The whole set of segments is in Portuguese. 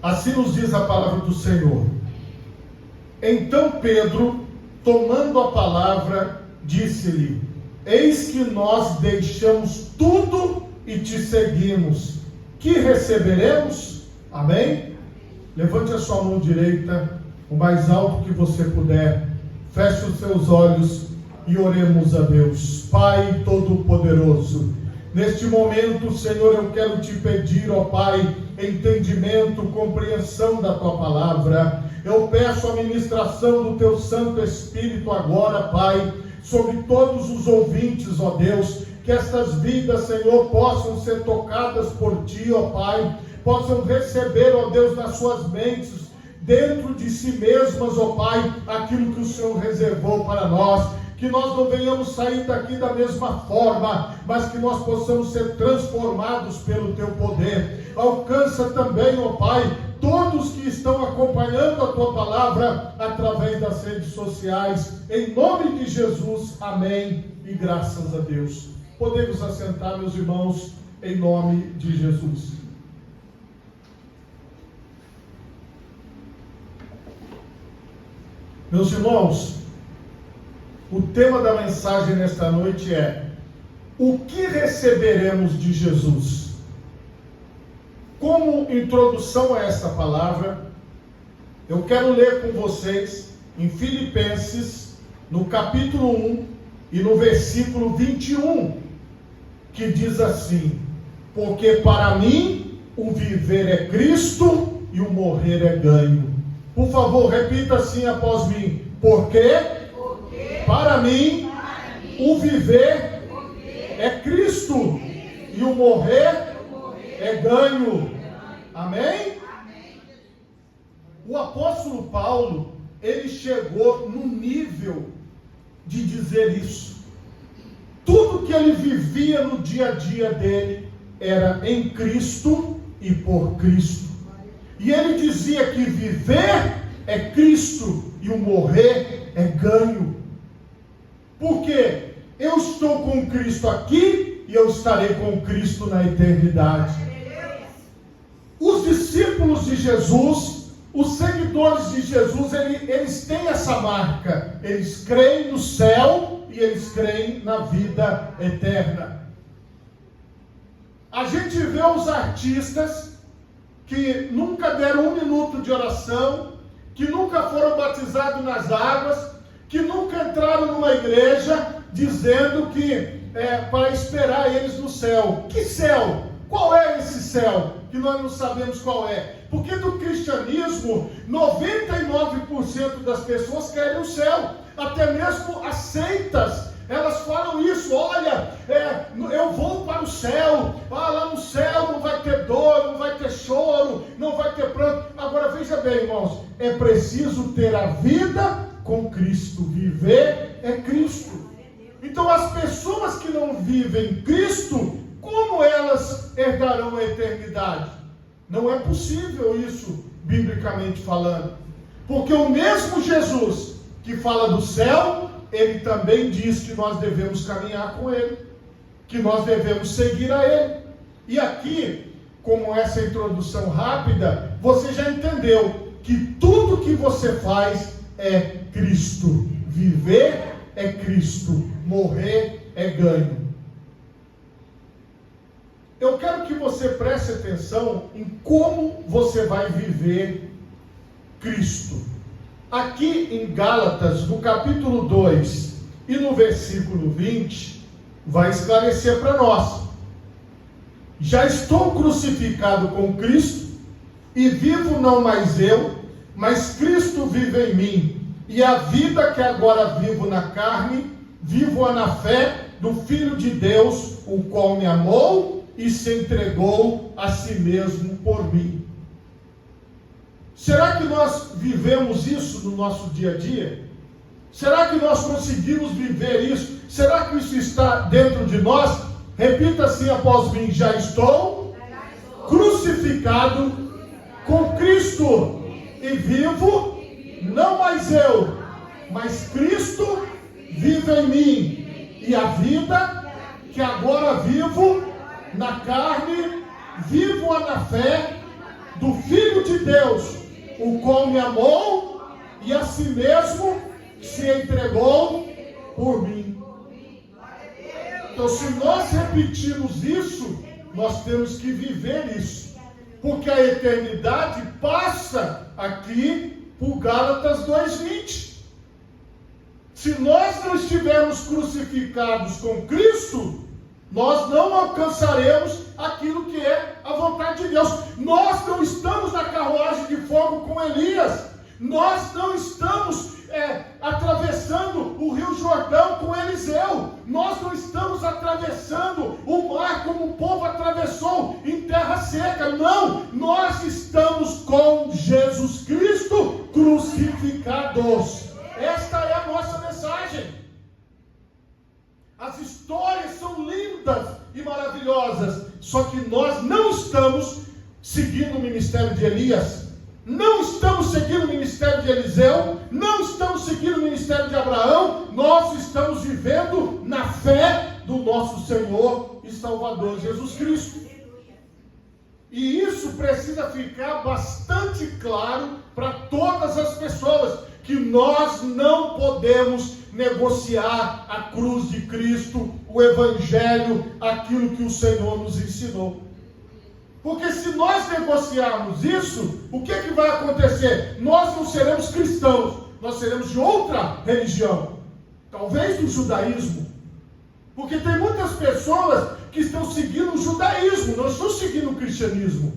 Assim nos diz a palavra do Senhor. Então Pedro, tomando a palavra, disse-lhe: eis que nós deixamos tudo e te seguimos. Que receberemos? Amém? Levante a sua mão direita o mais alto que você puder. Feche os seus olhos e oremos a Deus. Pai Todo-Poderoso, neste momento, Senhor, eu quero te pedir, ó Pai, entendimento, compreensão da tua palavra. Eu peço a ministração do teu Santo Espírito agora, Pai, sobre todos os ouvintes, ó Deus, que estas vidas, Senhor, possam ser tocadas por ti, ó Pai, possam receber, ó Deus, nas suas mentes, dentro de si mesmas, ó Pai, aquilo que o Senhor reservou para nós. Que nós não venhamos sair daqui da mesma forma, mas que nós possamos ser transformados pelo teu poder. Alcança também, ó Pai, todos que estão acompanhando a tua palavra através das redes sociais, em nome de Jesus, amém e graças a Deus. Podemos assentar, meus irmãos, em nome de Jesus. Meus irmãos, o tema da mensagem nesta noite é: o que receberemos de Jesus? Como introdução a esta palavra, eu quero ler com vocês em Filipenses, no capítulo 1 e no versículo 21, que diz assim: porque para mim o viver é Cristo e o morrer é ganho. Por favor, repita assim após mim: porque para mim o viver é Cristo e o morrer é ganho. Amém? O apóstolo Paulo, ele chegou no nível de dizer isso. Tudo que ele vivia no dia a dia dele era em Cristo e por Cristo. E ele dizia que viver é Cristo e o morrer é ganho. Porque eu estou com Cristo aqui e eu estarei com Cristo na eternidade. Os discípulos de Jesus, os seguidores de Jesus, eles têm essa marca. Eles creem no céu e eles creem na vida eterna. A gente vê os artistas que nunca deram um minuto de oração, que nunca foram batizados nas águas, que nunca entraram numa igreja dizendo que para esperar eles no céu. Que céu? Qual é esse céu? Que nós não sabemos qual é. Porque do cristianismo, 99% das pessoas querem o céu. Até mesmo as seitas, elas falam isso: olha, eu vou para o céu, lá no céu não vai ter dor, não vai ter choro, não vai ter pranto. Agora veja bem, irmãos, é preciso ter a vida com Cristo. Viver é Cristo. Então as pessoas que não vivem Cristo, como elas herdarão a eternidade? Não é possível isso, biblicamente falando. Porque o mesmo Jesus que fala do céu, ele também diz que nós devemos caminhar com ele, que nós devemos seguir a ele. E aqui, como essa introdução rápida, você já entendeu que tudo que você faz é Cristo. Viver é Cristo, morrer é ganho. Eu quero que você preste atenção em como você vai viver Cristo. Aqui em Gálatas, no capítulo 2 e no versículo 20, vai esclarecer para nós: já estou crucificado com Cristo, e vivo não mais eu, mas Cristo vive em mim. E a vida que agora vivo na carne, vivo-a na fé do Filho de Deus, o qual me amou e se entregou a si mesmo por mim. Será que nós vivemos isso no nosso dia a dia? Será que nós conseguimos viver isso? Será que isso está dentro de nós? Repita assim após mim: já estou crucificado com Cristo e vivo, não mais eu, mas Cristo vive em mim. E a vida que agora vivo na carne, vivo-a na fé do Filho de Deus, o qual me amou e a si mesmo se entregou por mim. Então, se nós repetirmos isso, nós temos que viver isso, porque a eternidade passa aqui por Gálatas 2:20. Se nós não estivermos crucificados com Cristo, nós não alcançaremos aquilo que é a vontade de Deus. Nós não estamos na carruagem de fogo com Elias. Nós não estamos atravessando o Rio Jordão com Eliseu. Nós não estamos atravessando o mar como o povo atravessou em terra seca. Não, nós estamos com Jesus Cristo crucificados. Esta é a nossa mensagem. As histórias são lindas e maravilhosas, só que nós não estamos seguindo o ministério de Elias, não estamos seguindo o ministério de Eliseu, não estamos seguindo o ministério de Abraão. Nós estamos vivendo na fé do nosso Senhor e Salvador Jesus Cristo. E isso precisa ficar bastante claro para todas as pessoas, que nós não podemos negociar a cruz de Cristo, o Evangelho, aquilo que o Senhor nos ensinou. Porque se nós negociarmos isso, o que vai acontecer? Nós não seremos cristãos, nós seremos de outra religião, talvez do judaísmo. Porque tem muitas pessoas que estão seguindo o judaísmo, não estão seguindo o cristianismo.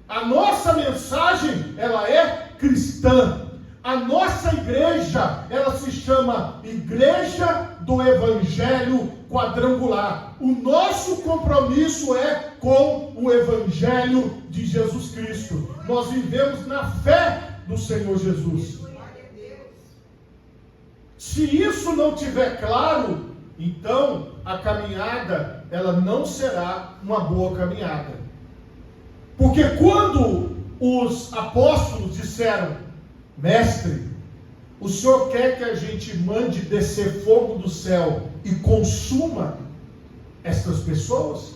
A nossa mensagem, ela é cristã. A nossa igreja, ela se chama Igreja do Evangelho Quadrangular. O nosso compromisso é com o Evangelho de Jesus Cristo. Nós vivemos na fé do Senhor Jesus. Se isso não tiver claro, então a caminhada, ela não será uma boa caminhada. Porque quando os apóstolos disseram: Mestre, o Senhor quer que a gente mande descer fogo do céu e consuma estas pessoas?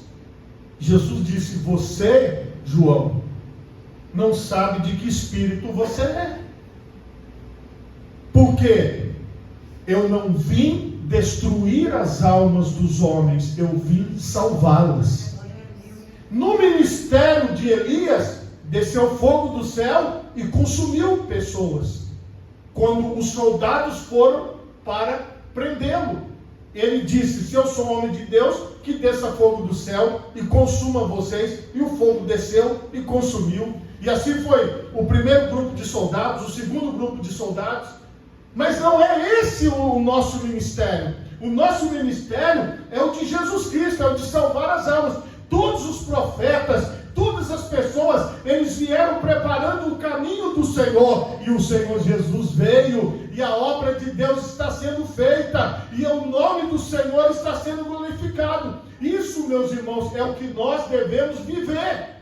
Jesus disse: você, João, não sabe de que espírito você é. Porque eu não vim destruir as almas dos homens, eu vim salvá-las. No ministério de Elias, desceu fogo do céu e consumiu pessoas. Quando os soldados foram para prendê-lo, ele disse: se eu sou homem de Deus, que desça fogo do céu e consuma vocês. E o fogo desceu e consumiu. E assim foi o primeiro grupo de soldados, o segundo grupo de soldados. Mas não é esse o nosso ministério. O nosso ministério é o de Jesus Cristo, é o de salvar as almas. Todos os profetas, todas as pessoas, eles vieram preparando o caminho do Senhor, e o Senhor Jesus veio, e a obra de Deus está sendo feita, e o nome do Senhor está sendo glorificado. Isso, meus irmãos, é o que nós devemos viver.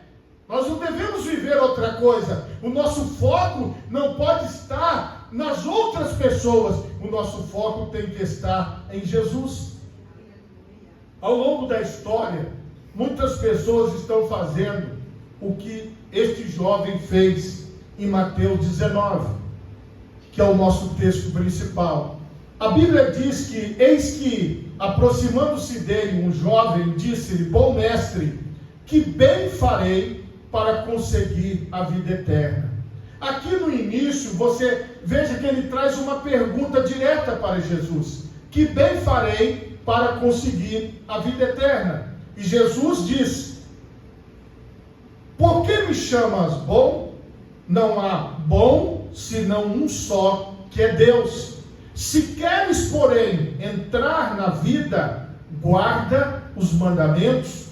Nós não devemos viver outra coisa. O nosso foco não pode estar nas outras pessoas, o nosso foco tem que estar em Jesus. Ao longo da história, muitas pessoas estão fazendo o que este jovem fez em Mateus 19, que é o nosso texto principal. A Bíblia diz que, eis que, aproximando-se dele, um jovem disse-lhe: bom mestre, que bem farei para conseguir a vida eterna? Aqui no início, você veja que ele traz uma pergunta direta para Jesus: que bem farei para conseguir a vida eterna? E Jesus diz: por que me chamas bom? Não há bom senão um só, que é Deus. Se queres, porém, entrar na vida, guarda os mandamentos.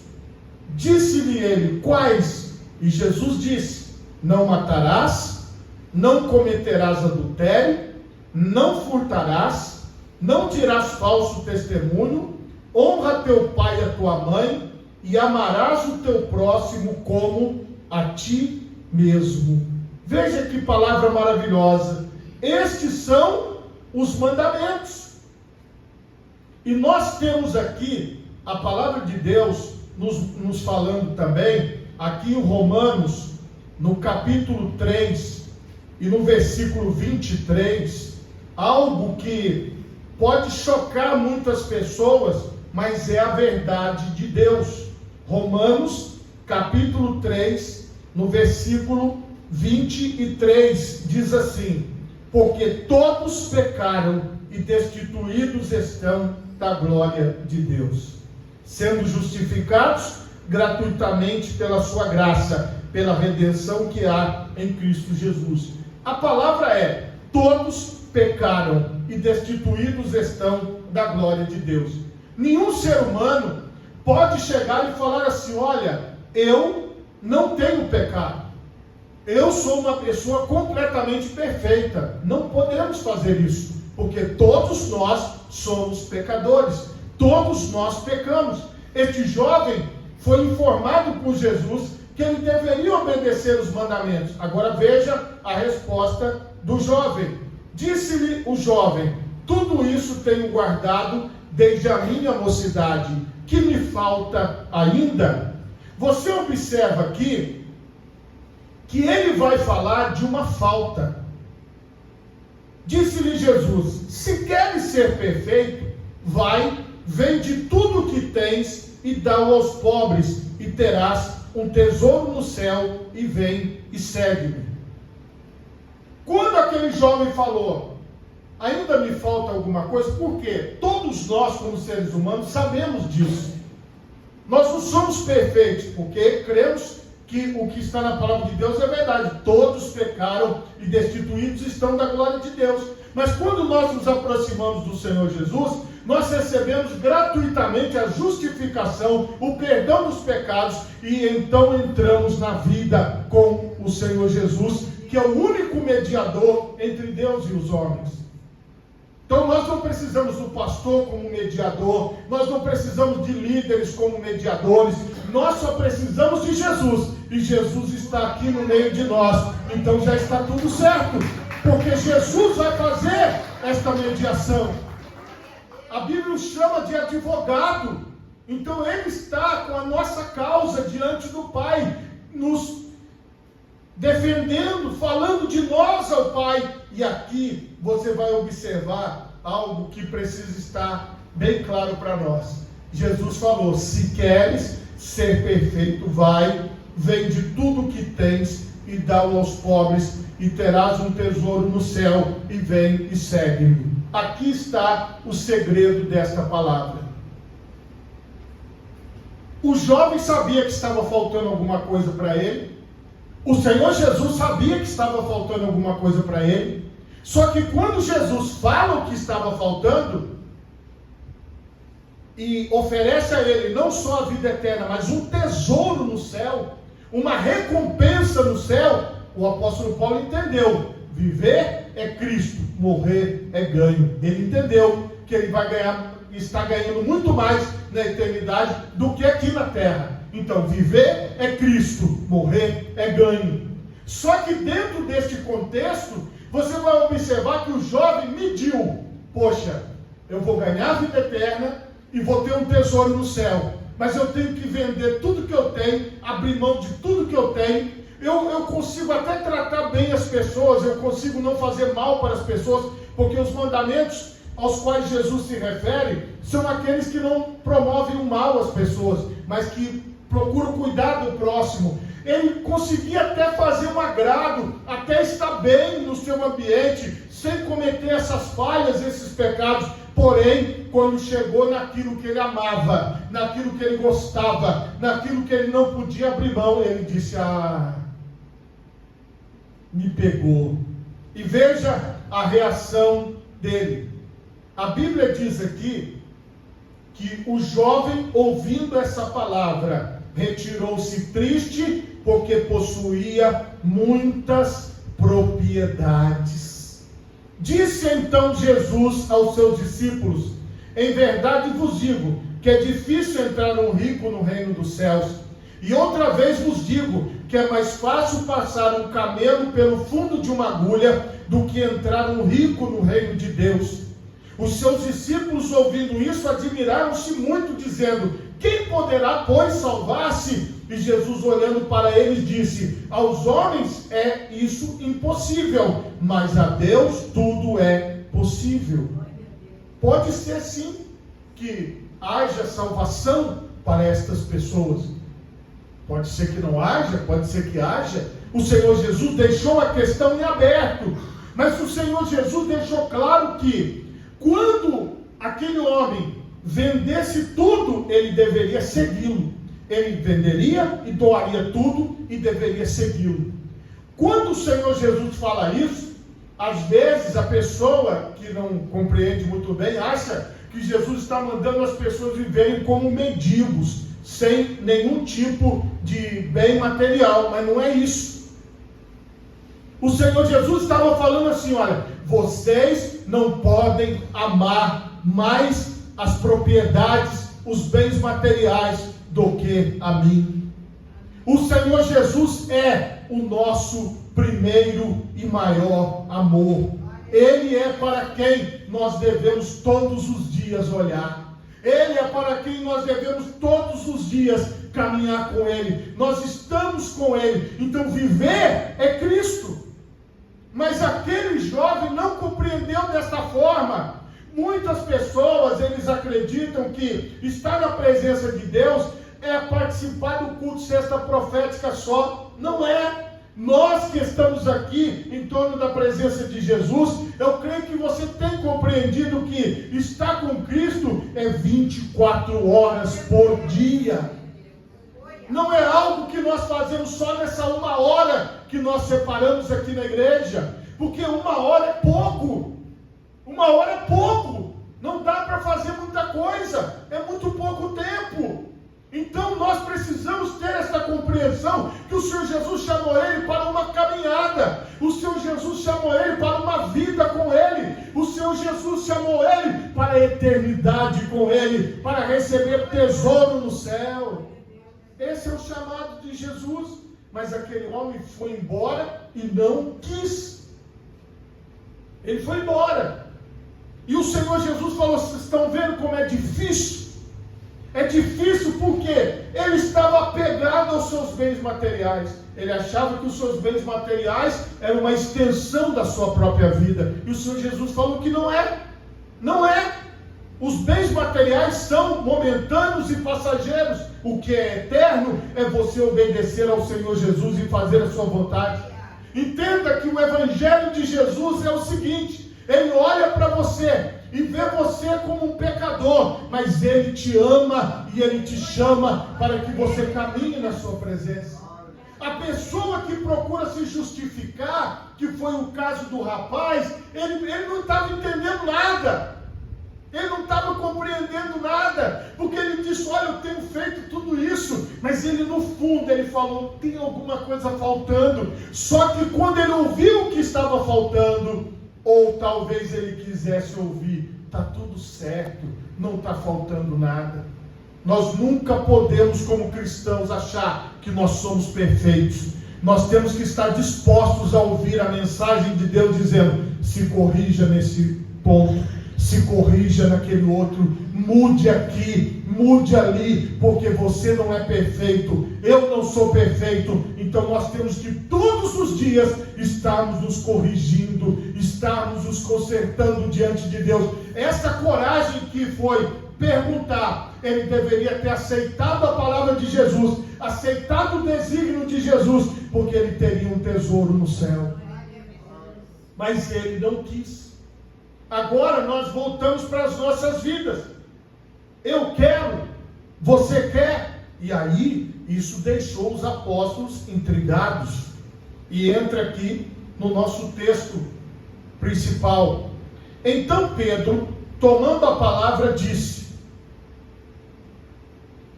Disse-lhe ele: quais? E Jesus disse: não matarás, não cometerás adultério, não furtarás, não dirás falso testemunho, honra teu pai e a tua mãe, e amarás o teu próximo como a ti mesmo. Veja que palavra maravilhosa. Estes são os mandamentos. E nós temos aqui a palavra de Deus nos falando também, aqui em Romanos, no capítulo 3 e no versículo 23, algo que pode chocar muitas pessoas, mas é a verdade de Deus. Romanos, capítulo 3, no versículo 23, diz assim: porque todos pecaram e destituídos estão da glória de Deus, sendo justificados gratuitamente pela sua graça, pela redenção que há em Cristo Jesus. A palavra é: todos pecaram e destituídos estão da glória de Deus. Nenhum ser humano pode chegar e falar assim: olha, eu não tenho pecado, eu sou uma pessoa completamente perfeita. Não podemos fazer isso, porque todos nós somos pecadores, todos nós pecamos. Este jovem foi informado por Jesus que ele deveria obedecer os mandamentos. Agora veja a resposta do jovem. Disse-lhe o jovem: tudo isso tenho guardado desde a minha mocidade, que me falta ainda? Você observa aqui que ele vai falar de uma falta. Disse-lhe Jesus: se queres ser perfeito, vai, vende tudo o que tens e dá-o aos pobres, e terás um tesouro no céu, e vem e segue-me. Quando aquele jovem falou: ainda me falta alguma coisa, porque todos nós, como seres humanos, sabemos disso. Nós não somos perfeitos, porque cremos que o que está na palavra de Deus é verdade. Todos pecaram e destituídos estão da glória de Deus. Mas quando nós nos aproximamos do Senhor Jesus, nós recebemos gratuitamente a justificação, o perdão dos pecados, e então entramos na vida com o Senhor Jesus, que é o único mediador entre Deus e os homens. Então nós não precisamos do pastor como mediador, nós não precisamos de líderes como mediadores, nós só precisamos de Jesus, e Jesus está aqui no meio de nós. Então já está tudo certo, porque Jesus vai fazer esta mediação. A Bíblia o chama de advogado. Então ele está com a nossa causa diante do Pai, nos defendendo, falando de nós ao Pai. E aqui você vai observar algo que precisa estar bem claro para nós. Jesus falou: se queres ser perfeito, vai, vende tudo o que tens e dá-o aos pobres, e terás um tesouro no céu, e vem e segue-me. Aqui está o segredo desta palavra. O jovem sabia que estava faltando alguma coisa para ele. O Senhor Jesus sabia que estava faltando alguma coisa para ele. Só que quando Jesus fala o que estava faltando e oferece a ele não só a vida eterna, mas um tesouro no céu, uma recompensa no céu, o apóstolo Paulo entendeu: viver é Cristo, morrer é ganho. Ele entendeu que ele vai ganhar, está ganhando muito mais na eternidade do que aqui na terra. Então, viver é Cristo, morrer é ganho. Só que dentro deste contexto, você vai observar que o jovem mediu: poxa, eu vou ganhar a vida eterna e vou ter um tesouro no céu, mas eu tenho que vender tudo que eu tenho, abrir mão de tudo que eu tenho. Eu consigo até tratar bem as pessoas, eu consigo não fazer mal para as pessoas, porque os mandamentos aos quais Jesus se refere são aqueles que não promovem o mal às pessoas, mas que procuram cuidar do próximo. Ele conseguia até fazer um agrado, até estar bem no seu ambiente, sem cometer essas falhas, esses pecados. Porém, quando chegou naquilo que ele amava, naquilo que ele gostava, naquilo que ele não podia abrir mão, ele disse: me pegou. E veja a reação dele. A Bíblia diz aqui que o jovem, ouvindo essa palavra, retirou-se triste, porque possuía muitas propriedades. Disse então Jesus aos seus discípulos: em verdade vos digo que é difícil entrar um rico no reino dos céus. E outra vez vos digo que é mais fácil passar um camelo pelo fundo de uma agulha do que entrar um rico no reino de Deus. Os seus discípulos, ouvindo isso, admiraram-se muito, dizendo: quem poderá, pois, salvar-se? E Jesus, olhando para eles, disse: aos homens é isso impossível, mas a Deus tudo é possível. Pode ser sim que haja salvação para estas pessoas. Pode ser que não haja, pode ser que haja. O Senhor Jesus deixou a questão em aberto. Mas o Senhor Jesus deixou claro que quando aquele homem vendesse tudo, ele deveria segui-lo. Ele venderia e doaria tudo e deveria segui-lo. Quando o Senhor Jesus fala isso, às vezes a pessoa que não compreende muito bem acha que Jesus está mandando as pessoas viverem como mendigos, sem nenhum tipo de bem material, mas não é isso. O Senhor Jesus estava falando assim: olha, vocês não podem amar mais as propriedades, os bens materiais do que a mim. O Senhor Jesus é o nosso primeiro e maior amor. Ele é para quem nós devemos todos os dias olhar. Ele é para quem nós devemos todos os dias caminhar com Ele. Nós estamos com Ele. Então viver é Cristo. Mas aquele jovem não compreendeu desta forma. Muitas pessoas, eles acreditam que estar na presença de Deus é participar do culto sexta profética só. Não é. Nós que estamos aqui em torno da presença de Jesus, eu creio que você tem compreendido que estar com Cristo é 24 horas por dia. Não é algo que nós fazemos só nessa 1 hora que nós separamos aqui na igreja, porque 1 hora é pouco. 1 hora é pouco. Não dá para fazer muita coisa. É muito pouco tempo. Então nós precisamos ter essa compreensão que o Senhor Jesus chamou ele para uma caminhada. O Senhor Jesus chamou ele para uma vida com ele. O Senhor Jesus chamou ele para a eternidade com ele, para receber tesouro no céu. Esse é o chamado de Jesus. Mas aquele homem foi embora e não quis. Ele foi embora. E o Senhor Jesus falou: vocês estão vendo como é difícil? É difícil porque ele estava apegado aos seus bens materiais. Ele achava que os seus bens materiais eram uma extensão da sua própria vida. E o Senhor Jesus falou que não é. Não é. Os bens materiais são momentâneos e passageiros. O que é eterno é você obedecer ao Senhor Jesus e fazer a sua vontade. Entenda que o Evangelho de Jesus é o seguinte: Ele olha para você e vê você como um pecador, mas Ele te ama e Ele te chama para que você caminhe na sua presença. A pessoa que procura se justificar, que foi o caso do rapaz, ele não estava entendendo nada. Ele não estava compreendendo nada, porque ele disse: olha, eu tenho feito tudo isso, mas ele no fundo, ele falou, tem alguma coisa faltando. Só que quando ele ouviu o que estava faltando, ou talvez ele quisesse ouvir, está tudo certo, não está faltando nada. Nós nunca podemos, como cristãos, achar que nós somos perfeitos. Nós temos que estar dispostos a ouvir a mensagem de Deus dizendo: se corrija nesse ponto, se corrija naquele outro, mude aqui, mude ali, porque você não é perfeito, eu não sou perfeito. Então nós temos que todos os dias estarmos nos corrigindo, estarmos nos consertando diante de Deus. Essa coragem que foi perguntar, ele deveria ter aceitado a palavra de Jesus, aceitado o desígnio de Jesus, porque ele teria um tesouro no céu. Mas ele não quis. Agora nós voltamos para as nossas vidas. Eu quero, você quer. E aí, isso deixou os apóstolos intrigados. E entra aqui no nosso texto principal. Então Pedro, tomando a palavra, disse: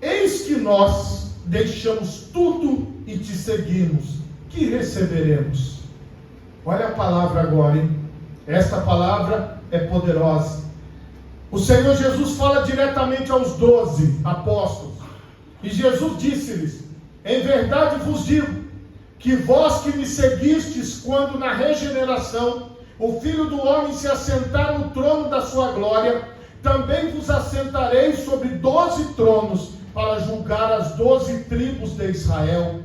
eis que nós deixamos tudo e te seguimos. Que receberemos? Olha a palavra agora, hein? Esta palavra é poderosa. O Senhor Jesus fala diretamente aos 12 apóstolos. E Jesus disse-lhes: em verdade vos digo, que vós que me seguistes, quando na regeneração o Filho do Homem se assentar no trono da sua glória, também vos assentareis sobre 12 tronos, para julgar as 12 tribos de Israel.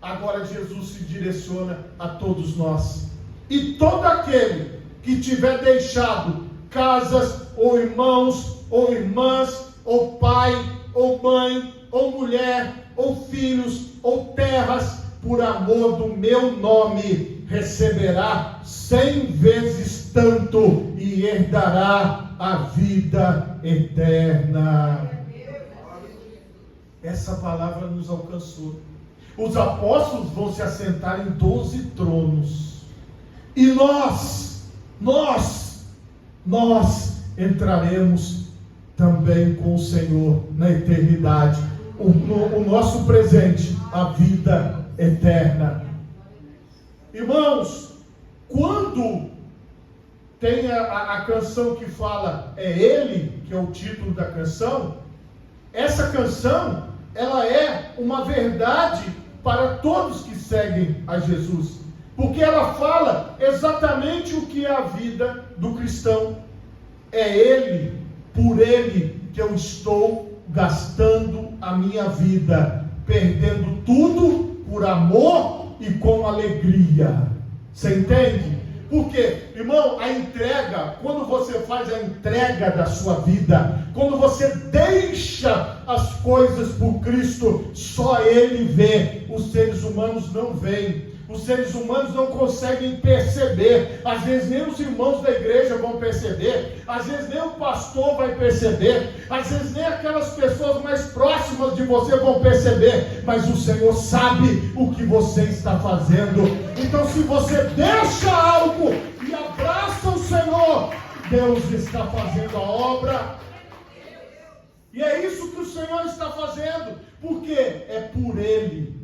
Agora Jesus se direciona a todos nós. E todo aquele que tiver deixado casas, ou irmãos, ou irmãs, ou pai, ou mãe, ou mulher, ou filhos, ou terras, por amor do meu nome, receberá 100 vezes tanto e herdará a vida eterna. Essa palavra nos alcançou. Os apóstolos vão se assentar em 12 tronos. E nós entraremos também com o Senhor na eternidade. O nosso presente, a vida eterna. Irmãos, quando tem a canção que fala é Ele, que é o título da canção, essa canção, ela é uma verdade para todos que seguem a Jesus, porque ela fala exatamente o que é a vida do cristão. É Ele, por Ele que eu estou gastando a minha vida, perdendo tudo por amor e com alegria. Você entende? Porque, irmão, a entrega, quando você faz a entrega da sua vida, quando você deixa as coisas por Cristo, só Ele vê, os seres humanos não veem. Os seres humanos não conseguem perceber, às vezes nem os irmãos da igreja vão perceber, às vezes nem o pastor vai perceber, às vezes nem aquelas pessoas mais próximas de você vão perceber, mas o Senhor sabe o que você está fazendo. Então, se você deixa algo e abraça o Senhor, Deus está fazendo a obra. E é isso que o Senhor está fazendo, porque é por Ele.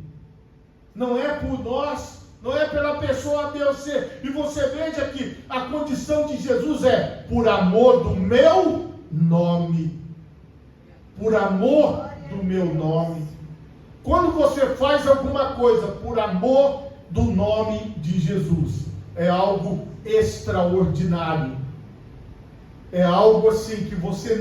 Não é por nós, não é pela pessoa A, B ou C. E você veja que a condição de Jesus é por amor do meu nome. Por amor do meu nome. Quando você faz alguma coisa por amor do nome de Jesus, é algo extraordinário. É algo assim que você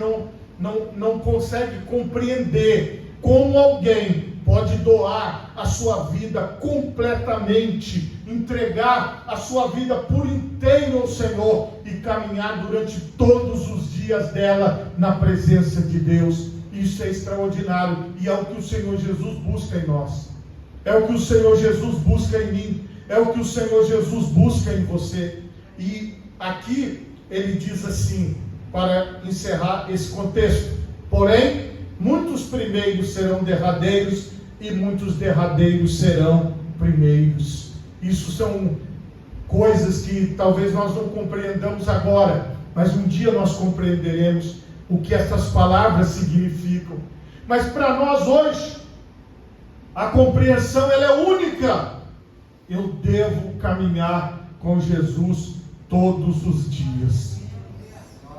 não consegue compreender como alguém pode doar a sua vida completamente, entregar a sua vida por inteiro ao Senhor e caminhar durante todos os dias dela na presença de Deus. Isso é extraordinário e é o que o Senhor Jesus busca em nós. É o que o Senhor Jesus busca em mim. É o que o Senhor Jesus busca em você. E aqui ele diz assim, para encerrar esse contexto: porém, muitos primeiros serão derradeiros e muitos derradeiros serão primeiros. Isso são coisas que talvez nós não compreendamos agora, mas um dia nós compreenderemos o que essas palavras significam. Mas para nós hoje, a compreensão ela é única. Eu devo caminhar com Jesus todos os dias.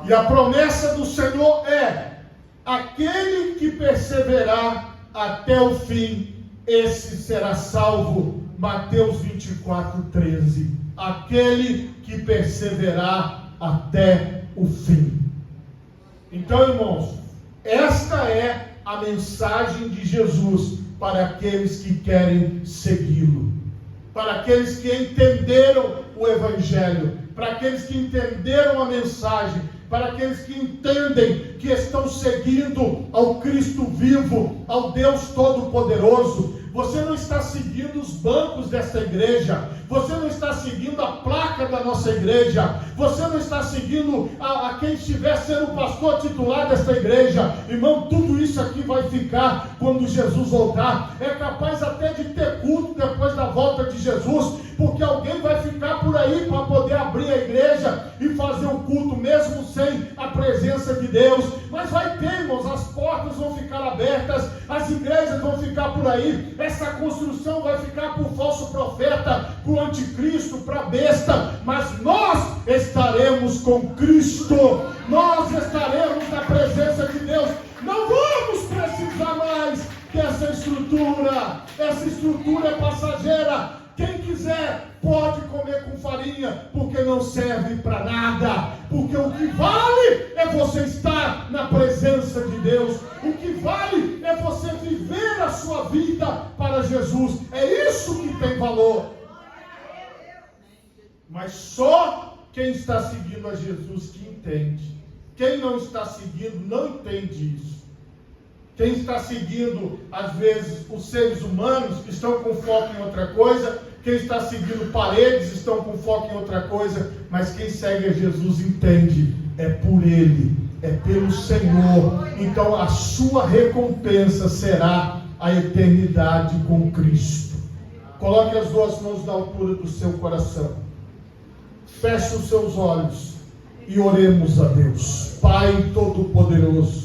E a promessa do Senhor é: aquele que perseverar até o fim, esse será salvo. Mateus 24:13. Aquele que perseverar até o fim. Então, irmãos, esta é a mensagem de Jesus para aqueles que querem segui-lo, para aqueles que entenderam o Evangelho, para aqueles que entenderam a mensagem, para aqueles que entendem que estão seguindo ao Cristo vivo, ao Deus Todo-Poderoso. Você não está seguindo os bancos dessa igreja, você não está seguindo a placa da nossa igreja, você não está seguindo a quem estiver sendo o pastor titular dessa igreja. Irmão, tudo isso aqui vai ficar quando Jesus voltar. É capaz até de ter culto depois da volta de Jesus, porque alguém vai ficar por aí para poder abrir a igreja e fazer o culto, mesmo sem a presença de Deus. Mas vai ter, irmãos, as portas vão ficar abertas, as igrejas vão ficar por aí, essa construção vai ficar por falso profeta, por anticristo, para besta, mas nós estaremos com Cristo, nós estaremos na presença de Deus. Não vamos precisar mais dessa estrutura, essa estrutura é passageira. Quem quiser pode comer com farinha, porque não serve para nada. Porque o que vale é você estar na presença de Deus. O que vale é é você viver a sua vida para Jesus. É isso que tem valor. Mas só quem está seguindo a Jesus que entende. Quem não está seguindo não entende isso. Quem está seguindo, às vezes, os seres humanos que estão com foco em outra coisa, quem está seguindo paredes estão com foco em outra coisa, mas quem segue a Jesus entende, é por Ele, é pelo Senhor. Então a sua recompensa será a eternidade com Cristo. Coloque as duas mãos na altura do seu coração. Feche os seus olhos e oremos a Deus. Pai Todo-Poderoso,